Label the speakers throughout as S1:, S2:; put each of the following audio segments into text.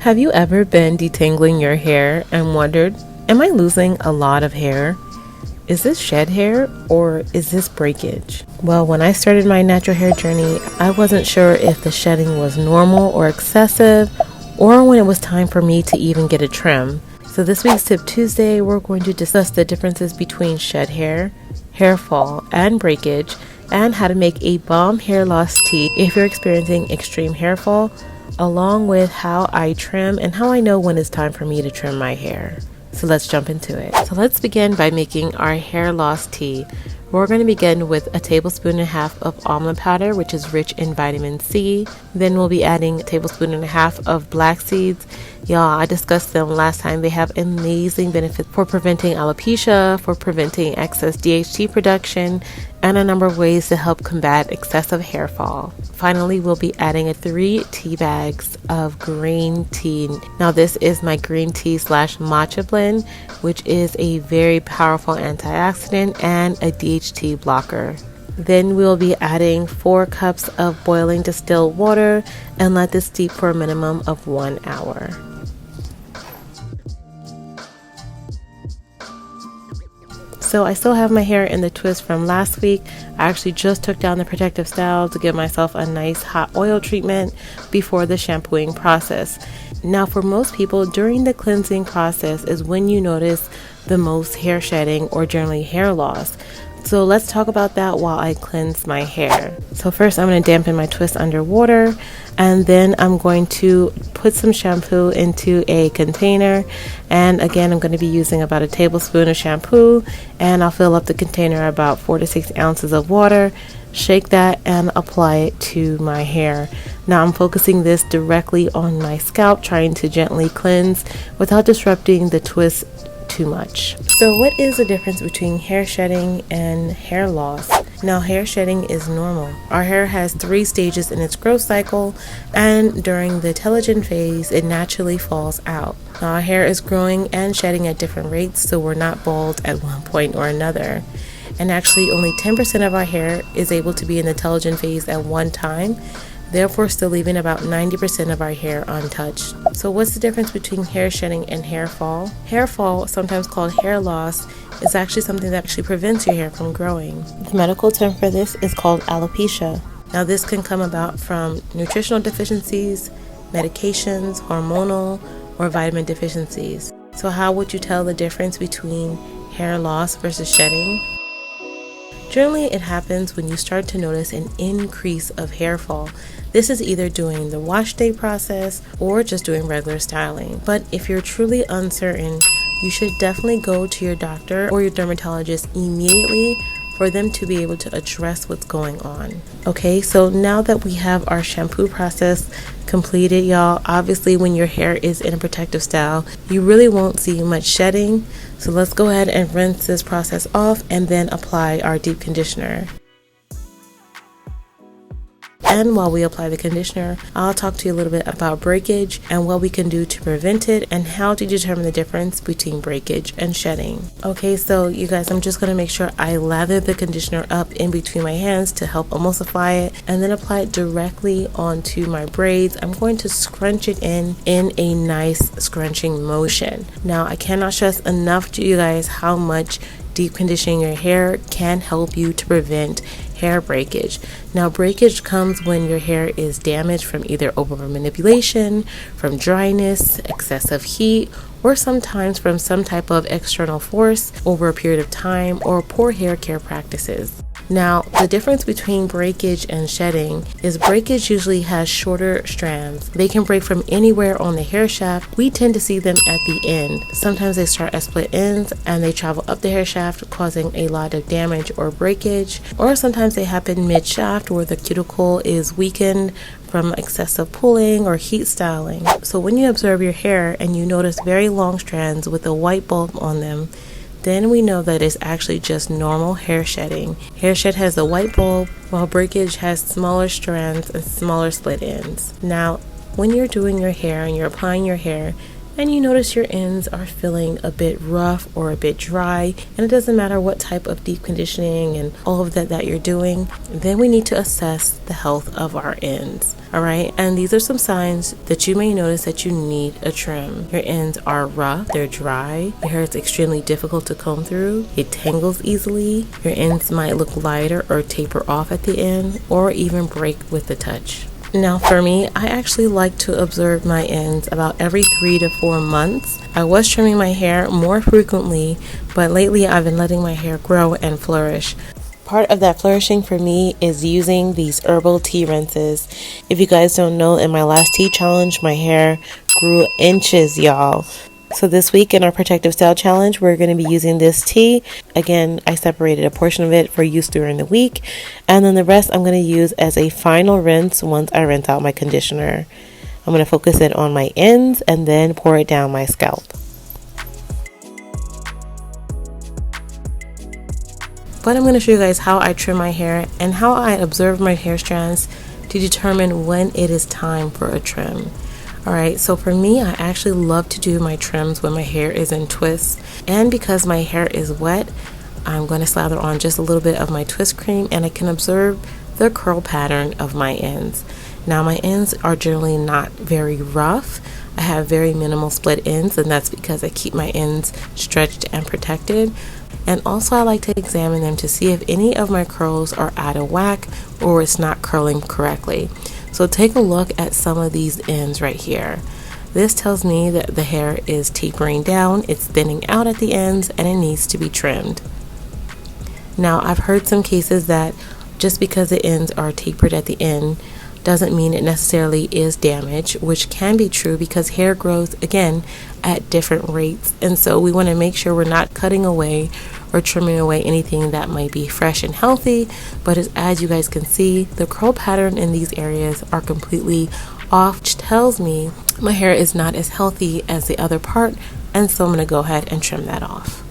S1: Have you ever been detangling your hair and wondered, am I losing a lot of hair? Is this shed hair or is this breakage? Well, when I started my natural hair journey, I wasn't sure if the shedding was normal or excessive, or when it was time for me to even get a trim. So this week's Tip Tuesday, we're going to discuss the differences between shed hair, hair fall, and breakage, and how to make a bomb hair loss tea if you're experiencing extreme hair fall, along with how I trim and how I know when it's time for me to trim my hair. So let's jump into it. So let's begin by making our hair loss tea. We're going to begin with a tablespoon and a half of almond powder, which is rich in vitamin C. Then we'll be adding a tablespoon and a half of black seeds. Y'all, I discussed them last time. They have amazing benefits for preventing alopecia, for preventing excess DHT production, and a number of ways to help combat excessive hair fall. Finally, we'll be adding 3 tea bags of green tea. Now, this is my green tea / matcha blend, which is a very powerful antioxidant and a DHT blocker. Then we'll be adding 4 cups of boiling distilled water and let this steep for a minimum of 1 hour. So I still have my hair in the twist from last week. I actually just took down the protective style to give myself a nice hot oil treatment before the shampooing process. Now, for most people, during the cleansing process is when you notice the most hair shedding or generally hair loss. So let's talk about that while I cleanse my hair. So first I'm going to dampen my twist under water, and then I'm going to put some shampoo into a container. And again, I'm going to be using about a tablespoon of shampoo, and I'll fill up the container about 4 to 6 ounces of water. Shake that and apply it to my hair. Now I'm focusing this directly on my scalp, trying to gently cleanse without disrupting the twist too much. So what is the difference between hair shedding and hair loss? Now, hair shedding is normal. Our hair has 3 stages in its growth cycle, and during the telogen phase, it naturally falls out. Now, our hair is growing and shedding at different rates, so we're not bald at one point or another. And actually, only 10% of our hair is able to be in the telogen phase at one time, therefore still leaving about 90% of our hair untouched. So what's the difference between hair shedding and hair fall? Hair fall, sometimes called hair loss, is actually something that actually prevents your hair from growing. The medical term for this is called alopecia. Now, this can come about from nutritional deficiencies, medications, hormonal, or vitamin deficiencies. So how would you tell the difference between hair loss versus shedding? Generally, it happens when you start to notice an increase of hair fall. This is either doing the wash day process or just doing regular styling. But if you're truly uncertain, you should definitely go to your doctor or your dermatologist immediately for them to be able to address what's going on. Okay, so now that we have our shampoo process completed, y'all, obviously when your hair is in a protective style, you really won't see much shedding. So let's go ahead and rinse this process off and then apply our deep conditioner. And while we apply the conditioner, I'll talk to you a little bit about breakage and what we can do to prevent it and how to determine the difference between breakage and shedding. Okay, so you guys, I'm just going to make sure I lather the conditioner up in between my hands to help emulsify it and then apply it directly onto my braids. I'm going to scrunch it in a nice scrunching motion. Now, I cannot stress enough to you guys how much deep conditioning your hair can help you to prevent hair breakage. Now, breakage comes when your hair is damaged from either over manipulation, from dryness, excessive heat, or sometimes from some type of external force over a period of time or poor hair care practices. Now, the difference between breakage and shedding is breakage usually has shorter strands. They can break from anywhere on the hair shaft. We tend to see them at the end. Sometimes they start at split ends and they travel up the hair shaft, causing a lot of damage or breakage. Or sometimes they happen mid-shaft where the cuticle is weakened from excessive pulling or heat styling. So when you observe your hair and you notice very long strands with a white bulb on them, then we know that it's actually just normal hair shedding. Hair shed has a white bulb, while breakage has smaller strands and smaller split ends. Now, when you're doing your hair and you're applying your hair, and you notice your ends are feeling a bit rough or a bit dry, and it doesn't matter what type of deep conditioning and all of that you're doing, then we need to assess the health of our ends. All right, and these are some signs that you may notice that you need a trim. Your ends are rough, they're dry, your hair is extremely difficult to comb through, it tangles easily, your ends might look lighter or taper off at the end, or even break with the touch. Now for me, I actually like to observe my ends about every 3 to 4 months. I was trimming my hair more frequently, but lately I've been letting my hair grow and flourish. Part of that flourishing for me is using these herbal tea rinses. If you guys don't know, in my last tea challenge, my hair grew inches, y'all. So this week in our protective style challenge, we're going to be using this tea. Again, I separated a portion of it for use during the week, and then the rest I'm going to use as a final rinse once I rinse out my conditioner. I'm going to focus it on my ends and then pour it down my scalp. But I'm going to show you guys how I trim my hair and how I observe my hair strands to determine when it is time for a trim. Alright, so for me, I actually love to do my trims when my hair is in twists, and because my hair is wet, I'm going to slather on just a little bit of my twist cream and I can observe the curl pattern of my ends. Now my ends are generally not very rough. I have very minimal split ends, and that's because I keep my ends stretched and protected. And also I like to examine them to see if any of my curls are out of whack or it's not curling correctly. So take a look at some of these ends right here. This tells me that the hair is tapering down, it's thinning out at the ends, and it needs to be trimmed. Now I've heard some cases that just because the ends are tapered at the end doesn't mean it necessarily is damaged, which can be true because hair grows again at different rates, and so we want to make sure we're not cutting away or trimming away anything that might be fresh and healthy. But as you guys can see, the curl pattern in these areas are completely off, which tells me my hair is not as healthy as the other part, and so I'm going to go ahead and trim that off.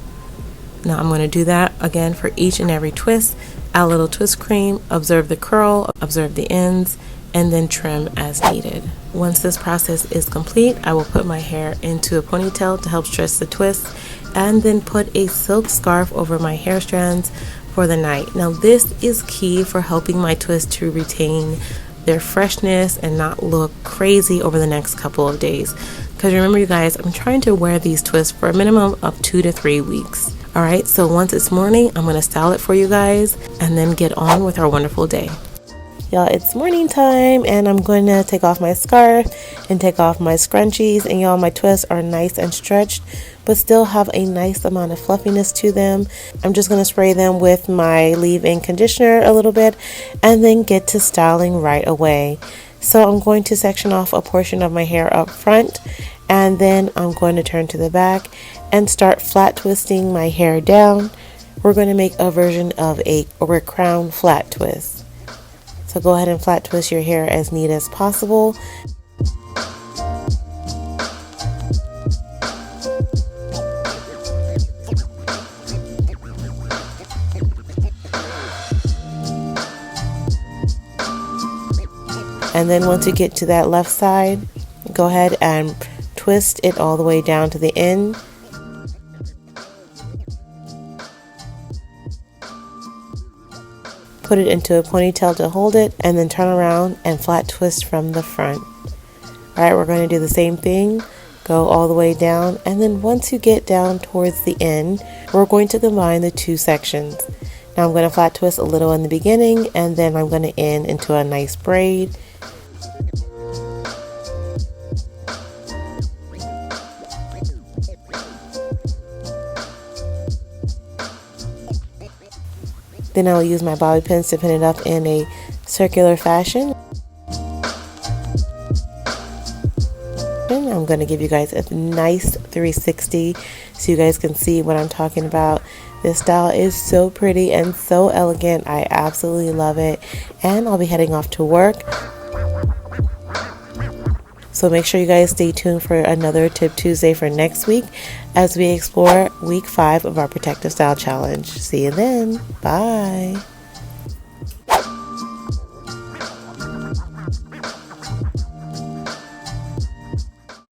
S1: Now I'm going to do that again for each and every twist. Add a little twist cream, observe the curl, observe the ends, and then trim as needed. Once this process is complete, I will put my hair into a ponytail to help stretch the twist, and then put a silk scarf over my hair strands for the night. Now this is key for helping my twists to retain their freshness and not look crazy over the next couple of days. Because remember you guys, I'm trying to wear these twists for a minimum of 2 to 3 weeks. Alright, so once it's morning, I'm going to style it for you guys and then get on with our wonderful day. Y'all, it's morning time, and I'm going to take off my scarf and take off my scrunchies. And y'all, my twists are nice and stretched, but still have a nice amount of fluffiness to them. I'm just going to spray them with my leave-in conditioner a little bit and then get to styling right away. So I'm going to section off a portion of my hair up front, and then I'm going to turn to the back and start flat twisting my hair down. We're going to make a version of a crown flat twist. So go ahead and flat twist your hair as neat as possible. And then once you get to that left side, go ahead and twist it all the way down to the end. Put it into a ponytail to hold it, and then turn around and flat twist from the front. Alright, we're going to do the same thing. Go all the way down, and then once you get down towards the end, we're going to combine the two sections. Now I'm going to flat twist a little in the beginning, and then I'm going to end into a nice braid. Then I'll use my bobby pins to pin it up in a circular fashion. And I'm going to give you guys a nice 360 so you guys can see what I'm talking about. This style is so pretty and so elegant. I absolutely love it. And I'll be heading off to work. So make sure you guys stay tuned for another Tip Tuesday for next week as we explore week 5 of our Protective Style Challenge. See you then. Bye.